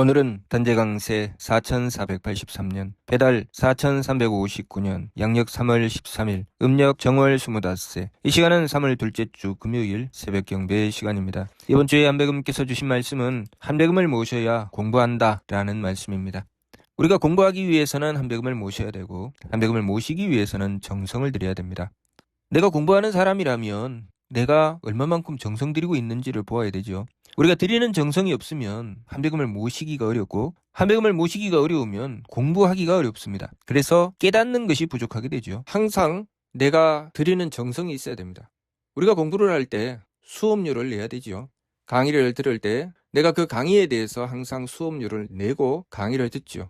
오늘은 단재강세 4483년, 배달 4359년, 양력 3월 13일, 음력 정월 25세. 이 시간은 3월 둘째 주 금요일 새벽 경배 시간입니다. 이번 주에 한배금께서 주신 말씀은 한배금을 모셔야 공부한다 라는 말씀입니다. 우리가 공부하기 위해서는 한배금을 모셔야 되고, 한배금을 모시기 위해서는 정성을 들여야 됩니다. 내가 공부하는 사람이라면 내가 얼마만큼 정성 들이고 있는지를 보아야 되죠. 우리가 드리는 정성이 없으면 한배금을 모시기가 어렵고, 한배금을 모시기가 어려우면 공부하기가 어렵습니다. 그래서 깨닫는 것이 부족하게 되죠. 항상 내가 드리는 정성이 있어야 됩니다. 우리가 공부를 할 때 수업료를 내야 되죠. 강의를 들을 때 내가 그 강의에 대해서 항상 수업료를 내고 강의를 듣죠.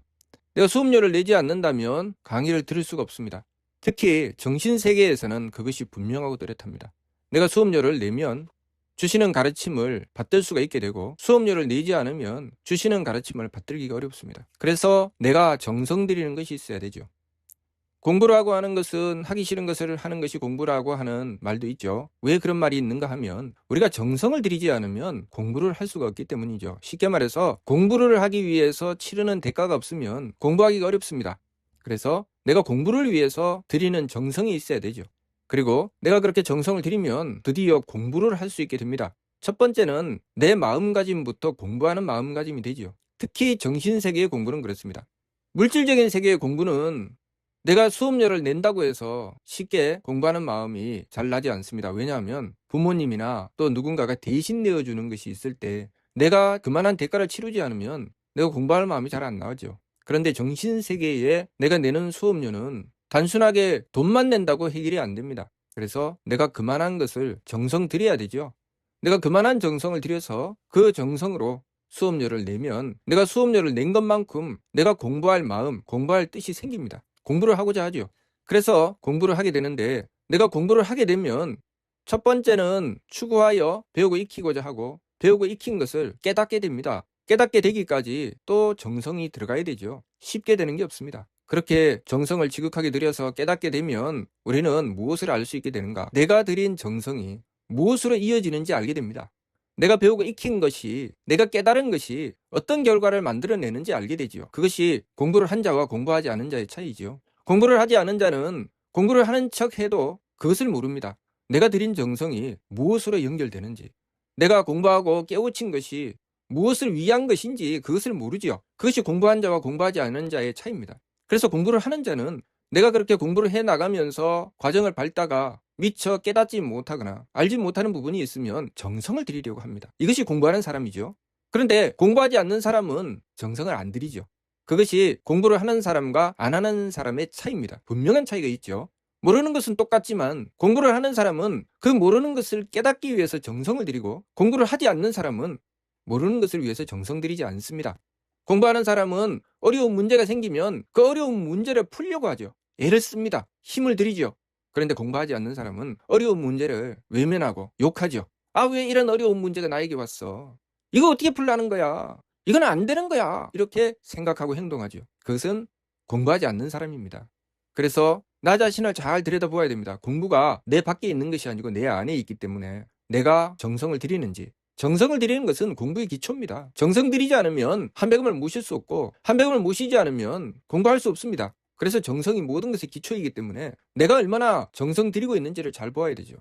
내가 수업료를 내지 않는다면 강의를 들을 수가 없습니다. 특히 정신세계에서는 그것이 분명하고 뚜렷합니다. 내가 수업료를 내면 주시는 가르침을 받들 수가 있게 되고, 수업료를 내지 않으면 주시는 가르침을 받들기가 어렵습니다. 그래서 내가 정성 들이는 것이 있어야 되죠. 공부라고 하는 것은 하기 싫은 것을 하는 것이 공부라고 하는 말도 있죠. 왜 그런 말이 있는가 하면 우리가 정성을 들이지 않으면 공부를 할 수가 없기 때문이죠. 쉽게 말해서 공부를 하기 위해서 치르는 대가가 없으면 공부하기가 어렵습니다. 그래서 내가 공부를 위해서 들이는 정성이 있어야 되죠. 그리고 내가 그렇게 정성을 들이면 드디어 공부를 할 수 있게 됩니다. 첫 번째는 내 마음가짐부터 공부하는 마음가짐이 되죠. 특히 정신세계의 공부는 그렇습니다. 물질적인 세계의 공부는 내가 수업료를 낸다고 해서 쉽게 공부하는 마음이 잘 나지 않습니다. 왜냐하면 부모님이나 또 누군가가 대신 내어주는 것이 있을 때 내가 그만한 대가를 치르지 않으면 내가 공부할 마음이 잘 안 나오죠. 그런데 정신세계에 내가 내는 수업료는 단순하게 돈만 낸다고 해결이 안 됩니다. 그래서 내가 그만한 것을 정성 들여야 되죠. 내가 그만한 정성을 들여서 그 정성으로 수업료를 내면 내가 수업료를 낸 것만큼 내가 공부할 마음, 공부할 뜻이 생깁니다. 공부를 하고자 하죠. 그래서 공부를 하게 되는데, 내가 공부를 하게 되면 첫 번째는 추구하여 배우고 익히고자 하고, 배우고 익힌 것을 깨닫게 됩니다. 깨닫게 되기까지 또 정성이 들어가야 되죠. 쉽게 되는 게 없습니다. 그렇게 정성을 지극하게 들여서 깨닫게 되면 우리는 무엇을 알 수 있게 되는가? 내가 들인 정성이 무엇으로 이어지는지 알게 됩니다. 내가 배우고 익힌 것이, 내가 깨달은 것이 어떤 결과를 만들어내는지 알게 되지요. 그것이 공부를 한 자와 공부하지 않은 자의 차이지요. 공부를 하지 않은 자는 공부를 하는 척 해도 그것을 모릅니다. 내가 들인 정성이 무엇으로 연결되는지, 내가 공부하고 깨우친 것이 무엇을 위한 것인지 그것을 모르지요. 그것이 공부한 자와 공부하지 않은 자의 차이입니다. 그래서 공부를 하는 자는 내가 그렇게 공부를 해 나가면서 과정을 밟다가 미처 깨닫지 못하거나 알지 못하는 부분이 있으면 정성을 들이려고 합니다. 이것이 공부하는 사람이죠. 그런데 공부하지 않는 사람은 정성을 안 들이죠. 그것이 공부를 하는 사람과 안 하는 사람의 차이입니다. 분명한 차이가 있죠. 모르는 것은 똑같지만 공부를 하는 사람은 그 모르는 것을 깨닫기 위해서 정성을 들이고, 공부를 하지 않는 사람은 모르는 것을 위해서 정성 들이지 않습니다. 공부하는 사람은 어려운 문제가 생기면 그 어려운 문제를 풀려고 하죠. 애를 씁니다. 힘을 들이죠. 그런데 공부하지 않는 사람은 어려운 문제를 외면하고 욕하죠. 아, 왜 이런 어려운 문제가 나에게 왔어? 이거 어떻게 풀라는 거야? 이건 안 되는 거야. 이렇게 생각하고 행동하죠. 그것은 공부하지 않는 사람입니다. 그래서 나 자신을 잘 들여다보아야 됩니다. 공부가 내 밖에 있는 것이 아니고 내 안에 있기 때문에 내가 정성을 들이는지. 정성을 들이는 것은 공부의 기초입니다. 정성 들이지 않으면 한배금을 모실 수 없고, 한배금을 모시지 않으면 공부할 수 없습니다. 그래서 정성이 모든 것의 기초이기 때문에 내가 얼마나 정성 들이고 있는지를 잘 보아야 되죠.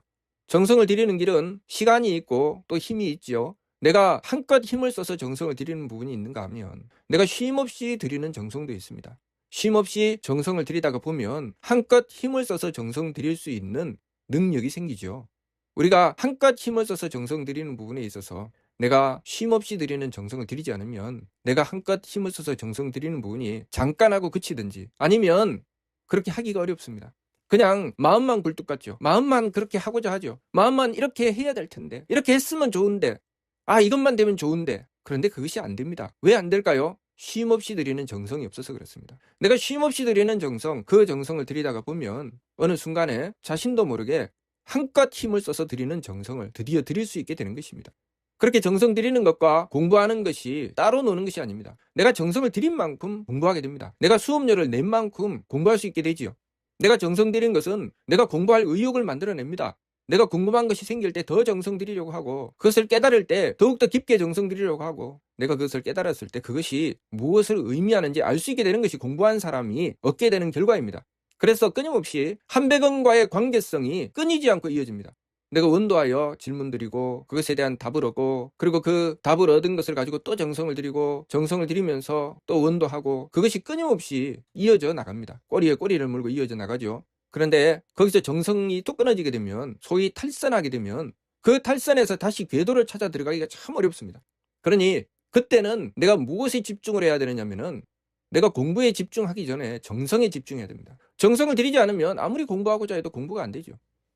정성을 들이는 길은 시간이 있고 또 힘이 있지요. 내가 한껏 힘을 써서 정성을 들이는 부분이 있는가 하면 내가 쉼없이 들이는 정성도 있습니다. 쉼없이 정성을 들이다가 보면 한껏 힘을 써서 정성 들일 수 있는 능력이 생기죠. 우리가 한껏 힘을 써서 정성 들이는 부분에 있어서 내가 쉼없이 들이는 정성을 들이지 않으면 내가 한껏 힘을 써서 정성 들이는 부분이 잠깐 하고 그치든지, 아니면 그렇게 하기가 어렵습니다. 그냥 마음만 굴뚝 같죠. 마음만 그렇게 하고자 하죠. 마음만 이렇게 해야 될 텐데, 이렇게 했으면 좋은데, 아, 이것만 되면 좋은데. 그런데 그것이 안 됩니다. 왜 안 될까요? 쉼없이 들이는 정성이 없어서 그렇습니다. 내가 쉼없이 들이는 정성, 그 정성을 들이다가 보면 어느 순간에 자신도 모르게 한껏 힘을 써서 들이는 정성을 드디어 들일 수 있게 되는 것입니다. 그렇게 정성 들이는 것과 공부하는 것이 따로 노는 것이 아닙니다. 내가 정성을 들인 만큼 공부하게 됩니다. 내가 수업료를 낸 만큼 공부할 수 있게 되지요. 내가 정성 들인 것은 내가 공부할 의욕을 만들어냅니다. 내가 궁금한 것이 생길 때 더 정성 들이려고 하고, 그것을 깨달을 때 더욱더 깊게 정성 들이려고 하고, 내가 그것을 깨달았을 때 그것이 무엇을 의미하는지 알 수 있게 되는 것이 공부한 사람이 얻게 되는 결과입니다. 그래서 끊임없이 한백원과의 관계성이 끊이지 않고 이어집니다. 내가 원도하여 질문 드리고 그것에 대한 답을 얻고, 그리고 그 답을 얻은 것을 가지고 또 정성을 들이고, 정성을 들이면서 또 원도하고, 그것이 끊임없이 이어져 나갑니다. 꼬리에 꼬리를 물고 이어져 나가죠. 그런데 거기서 정성이 또 끊어지게 되면, 소위 탈선하게 되면, 그 탈선에서 다시 궤도를 찾아 들어가기가 참 어렵습니다. 그러니 그때는 내가 무엇에 집중을 해야 되느냐면은, 내가 공부에 집중하기 전에 정성에 집중해야 됩니다. 정성을 들이지 않으면 아무리 공부하고자 해도 공부가 안 되죠.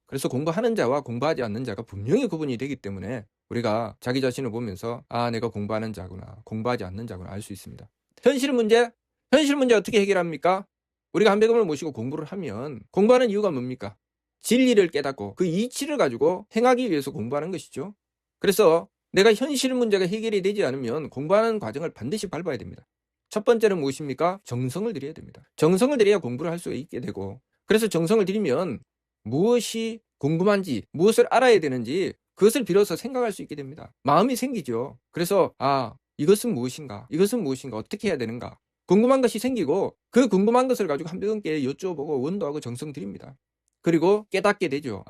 그래서 공부하는 자와 공부하지 않는 자가 분명히 구분이 되기 때문에 우리가 자기 자신을 보면서 아, 내가 공부하는 자구나, 공부하지 않는 자구나 알 수 있습니다. 현실 문제 어떻게 해결합니까? 우리가 한백음을 모시고 공부를 하면 공부하는 이유가 뭡니까? 진리를 깨닫고 그 이치를 가지고 행하기 위해서 공부하는 것이죠. 그래서 내가 현실 문제가 해결이 되지 않으면 공부하는 과정을 반드시 밟아야 됩니다. 첫 번째는 무엇입니까? 정성을 들여야 됩니다. 정성을 들여야 공부를 할 수가 있게 되고, 그래서 정성을 들이면 무엇이 궁금한지, 무엇을 알아야 되는지 그것을 비로소 생각할 수 있게 됩니다. 마음이 생기죠. 그래서 이것은 무엇인가? 이것은 무엇인가? 어떻게 해야 되는가? 궁금한 것이 생기고, 그 궁금한 것을 가지고 한백원께 여쭤보고 원도하고 정성 들입니다. 그리고 깨닫게 되죠.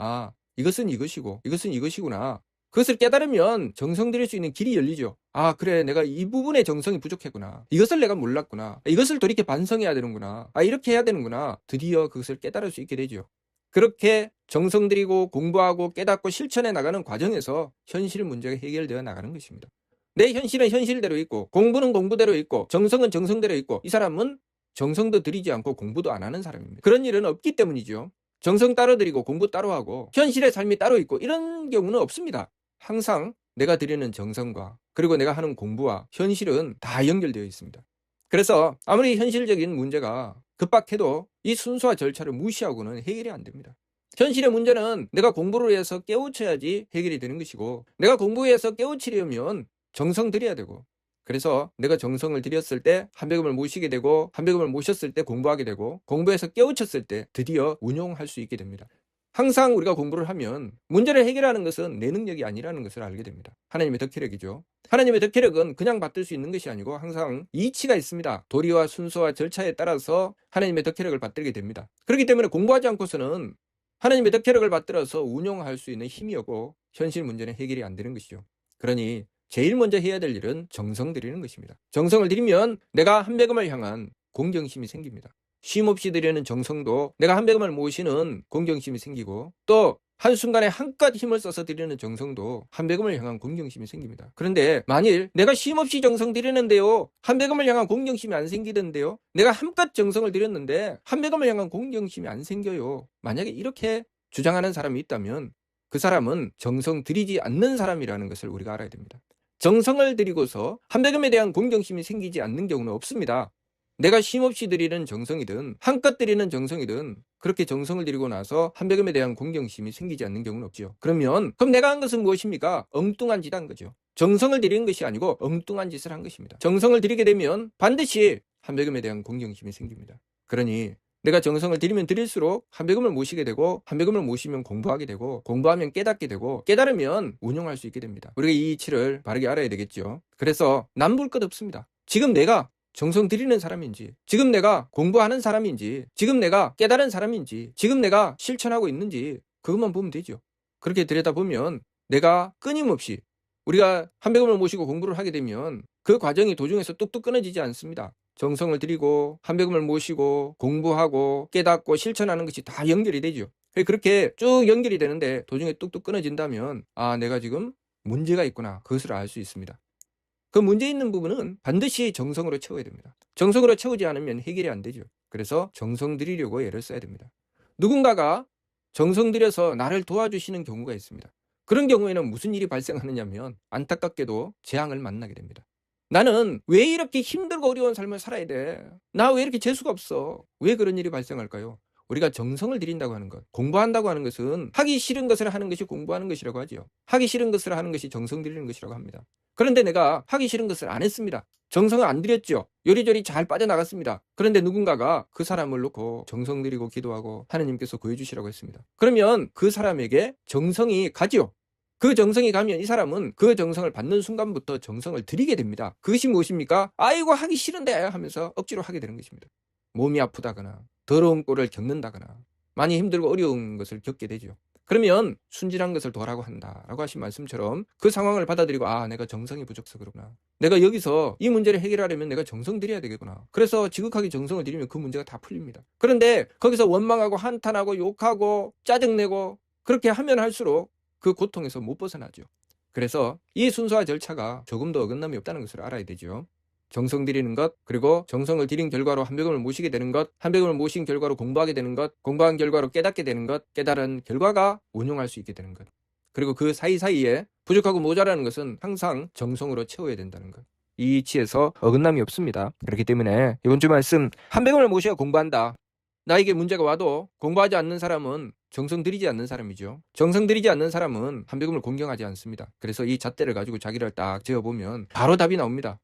이것은 이것이고 이것은 이것이구나. 그것을 깨달으면 정성 들일 수 있는 길이 열리죠. 그래, 내가 이 부분에 정성이 부족했구나. 이것을 내가 몰랐구나. 이것을 돌이켜 반성해야 되는구나. 이렇게 해야 되는구나. 드디어 그것을 깨달을 수 있게 되죠. 그렇게 정성 들이고 공부하고 깨닫고 실천해 나가는 과정에서 현실 문제가 해결되어 나가는 것입니다. 내 현실은 현실대로 있고, 공부는 공부대로 있고, 정성은 정성대로 있고, 이 사람은 정성도 들이지 않고 공부도 안 하는 사람입니다. 그런 일은 없기 때문이죠. 정성 따로 들이고 공부 따로 하고 현실의 삶이 따로 있고 이런 경우는 없습니다. 항상 내가 드리는 정성과 그리고 내가 하는 공부와 현실은 다 연결되어 있습니다. 그래서 아무리 현실적인 문제가 급박해도 이 순서와 절차를 무시하고는 해결이 안 됩니다. 현실의 문제는 내가 공부를 해서 깨우쳐야지 해결이 되는 것이고, 내가 공부해서 깨우치려면 정성 들여야 되고, 그래서 내가 정성을 들였을 때 한백음을 모시게 되고, 한백음을 모셨을 때 공부하게 되고, 공부해서 깨우쳤을 때 드디어 운용할 수 있게 됩니다. 항상 우리가 공부를 하면 문제를 해결하는 것은 내 능력이 아니라는 것을 알게 됩니다. 하나님의 덕혜력이죠. 하나님의 덕혜력은 그냥 받을 수 있는 것이 아니고 항상 이치가 있습니다. 도리와 순서와 절차에 따라서 하나님의 덕혜력을 받들게 됩니다. 그렇기 때문에 공부하지 않고서는 하나님의 덕혜력을 받들어서 운용할 수 있는 힘이 없고 현실 문제는 해결이 안 되는 것이죠. 그러니 제일 먼저 해야 될 일은 정성 들이는 것입니다. 정성을 들이면 내가 한백음을 향한 공경심이 생깁니다. 쉼없이 드리는 정성도 내가 한백음을 모시는 공경심이 생기고, 또 한순간에 한껏 힘을 써서 드리는 정성도 한백음을 향한 공경심이 생깁니다. 그런데 만일 내가 쉼없이 정성 드리는데요, 한백음을 향한 공경심이 안 생기던데요, 내가 한껏 정성을 드렸는데 한백음을 향한 공경심이 안 생겨요. 만약에 이렇게 주장하는 사람이 있다면 그 사람은 정성 들이지 않는 사람이라는 것을 우리가 알아야 됩니다. 정성을 들이고서 한백음에 대한 공경심이 생기지 않는 경우는 없습니다. 내가 쉼없이 드리는 정성이든 한껏 드리는 정성이든 그렇게 정성을 들이고 나서 한백음에 대한 공경심이 생기지 않는 경우는 없죠. 그럼 내가 한 것은 무엇입니까? 엉뚱한 짓 한 거죠. 정성을 들이는 것이 아니고 엉뚱한 짓을 한 것입니다. 정성을 들이게 되면 반드시 한백음에 대한 공경심이 생깁니다. 그러니 내가 정성을 들이면 들일수록 한백음을 모시게 되고, 한백음을 모시면 공부하게 되고, 공부하면 깨닫게 되고, 깨달으면 운용할 수 있게 됩니다. 우리가 이 이치를 바르게 알아야 되겠죠. 그래서 남볼 것 없습니다. 지금 내가 정성 들이는 사람인지, 지금 내가 공부하는 사람인지, 지금 내가 깨달은 사람인지, 지금 내가 실천하고 있는지 그것만 보면 되죠. 그렇게 들여다보면 내가 끊임없이, 우리가 한백음을 모시고 공부를 하게 되면 그 과정이 도중에서 뚝뚝 끊어지지 않습니다. 정성을 들이고 한백음을 모시고 공부하고 깨닫고 실천하는 것이 다 연결이 되죠. 그렇게 쭉 연결이 되는데 도중에 뚝뚝 끊어진다면 내가 지금 문제가 있구나, 그것을 알 수 있습니다. 그 문제 있는 부분은 반드시 정성으로 채워야 됩니다. 정성으로 채우지 않으면 해결이 안 되죠. 그래서 정성 들이려고 애를 써야 됩니다. 누군가가 정성 들여서 나를 도와주시는 경우가 있습니다. 그런 경우에는 무슨 일이 발생하느냐면 안타깝게도 재앙을 만나게 됩니다. 나는 왜 이렇게 힘들고 어려운 삶을 살아야 돼? 나 왜 이렇게 재수가 없어? 왜 그런 일이 발생할까요? 우리가 정성을 들인다고 하는 것, 공부한다고 하는 것은 하기 싫은 것을 하는 것이 공부하는 것이라고 하죠. 하기 싫은 것을 하는 것이 정성 들이는 것이라고 합니다. 그런데 내가 하기 싫은 것을 안 했습니다. 정성을 안 들였죠. 요리조리 잘 빠져나갔습니다. 그런데 누군가가 그 사람을 놓고 정성 들이고 기도하고 하느님께서 구해주시라고 했습니다. 그러면 그 사람에게 정성이 가지요. 그 정성이 가면 이 사람은 그 정성을 받는 순간부터 정성을 드리게 됩니다. 그것이 무엇입니까? 아이고 하기 싫은데 하면서 억지로 하게 되는 것입니다. 몸이 아프다거나 더러운 꼴을 겪는다거나 많이 힘들고 어려운 것을 겪게 되죠. 그러면 순진한 것을 도라고 한다라고 하신 말씀처럼 그 상황을 받아들이고 내가 정성이 부족해서 그러구나. 내가 여기서 이 문제를 해결하려면 내가 정성 들여야 되겠구나. 그래서 지극하게 정성을 들이면 그 문제가 다 풀립니다. 그런데 거기서 원망하고 한탄하고 욕하고 짜증내고 그렇게 하면 할수록 그 고통에서 못 벗어나죠. 그래서 이 순서와 절차가 조금도 어긋남이 없다는 것을 알아야 되죠. 정성 들이는 것, 그리고 정성을 들인 결과로 한백음을 모시게 되는 것, 한백음을 모신 결과로 공부하게 되는 것, 공부한 결과로 깨닫게 되는 것, 깨달은 결과가 운용할 수 있게 되는 것. 그리고 그 사이사이에 부족하고 모자라는 것은 항상 정성으로 채워야 된다는 것. 이 이치에서 어긋남이 없습니다. 그렇기 때문에 이번 주 말씀, 한백음을 모셔야 공부한다. 나에게 문제가 와도 공부하지 않는 사람은 정성 들이지 않는 사람이죠. 정성 들이지 않는 사람은 한백음을 공경하지 않습니다. 그래서 이 잣대를 가지고 자기를 딱 재어보면 바로 답이 나옵니다.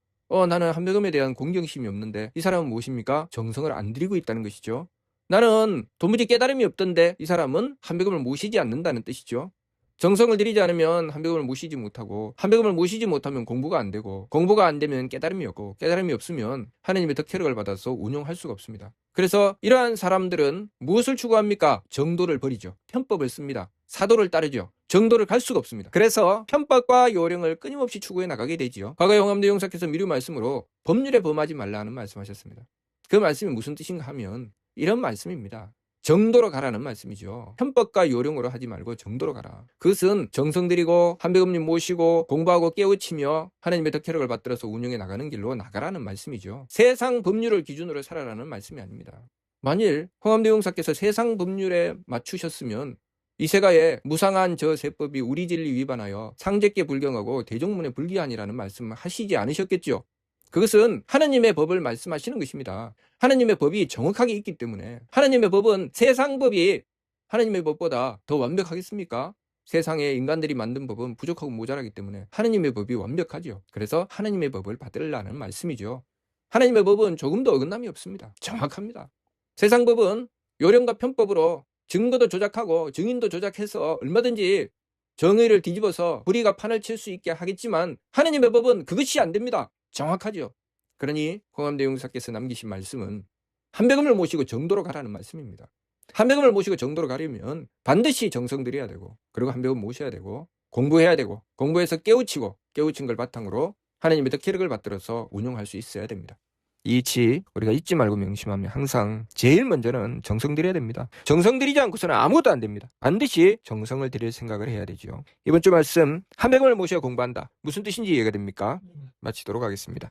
나는 한백음에 대한 공경심이 없는데 이 사람은 무엇입니까? 정성을 안 들이고 있다는 것이죠. 나는 도무지 깨달음이 없던데 이 사람은 한백음을 모시지 않는다는 뜻이죠. 정성을 들이지 않으면 한백음을 모시지 못하고, 한백음을 모시지 못하면 공부가 안 되고, 공부가 안 되면 깨달음이 없고, 깨달음이 없으면 하나님의 덕혜력을 받아서 운용할 수가 없습니다. 그래서 이러한 사람들은 무엇을 추구합니까? 정도를 버리죠. 편법을 씁니다. 사도를 따르죠. 정도를 갈 수가 없습니다. 그래서 편법과 요령을 끊임없이 추구해 나가게 되지요. 과거에 홍암대 용사께서 미루 말씀으로 법률에 범하지 말라는 말씀하셨습니다. 그 말씀이 무슨 뜻인가 하면 이런 말씀입니다. 정도로 가라는 말씀이죠. 편법과 요령으로 하지 말고 정도로 가라. 그것은 정성 들이고 한백음님 모시고 공부하고 깨우치며 하나님의 덕혜력을 받들어서 운영해 나가는 길로 나가라는 말씀이죠. 세상 법률을 기준으로 살아라는 말씀이 아닙니다. 만일 홍암대 용사께서 세상 법률에 맞추셨으면 이 세가에 무상한 저 세법이 우리 진리 위반하여 상제께 불경하고 대종문에 불기하니라는 말씀을 하시지 않으셨겠죠. 그것은 하나님의 법을 말씀하시는 것입니다. 하나님의 법이 정확하게 있기 때문에. 하나님의 법은 세상 법이 하나님의 법보다 더 완벽하겠습니까? 세상에 인간들이 만든 법은 부족하고 모자라기 때문에 하나님의 법이 완벽하죠. 그래서 하나님의 법을 받으라는 말씀이죠. 하나님의 법은 조금도 어긋남이 없습니다. 정확합니다. 세상 법은 요령과 편법으로 증거도 조작하고 증인도 조작해서 얼마든지 정의를 뒤집어서 불의가 판을 칠 수 있게 하겠지만 하나님의 법은 그것이 안 됩니다. 정확하죠. 그러니 홍암대 용사께서 남기신 말씀은 한백음을 모시고 정도로 가라는 말씀입니다. 한백음을 모시고 정도로 가려면 반드시 정성 들여야 되고, 그리고 한백음 모셔야 되고, 공부해야 되고, 공부해서 깨우치고, 깨우친 걸 바탕으로 하나님의 덕혜력을 받들어서 운용할 수 있어야 됩니다. 이 이치 우리가 잊지 말고 명심하면 항상 제일 먼저는 정성 들여야 됩니다. 정성 들이지 않고서는 아무것도 안 됩니다. 반드시 정성을 들일 생각을 해야 되죠. 이번 주 말씀, 한백음을 모셔야 공부한다. 무슨 뜻인지 이해가 됩니까? 마치도록 하겠습니다.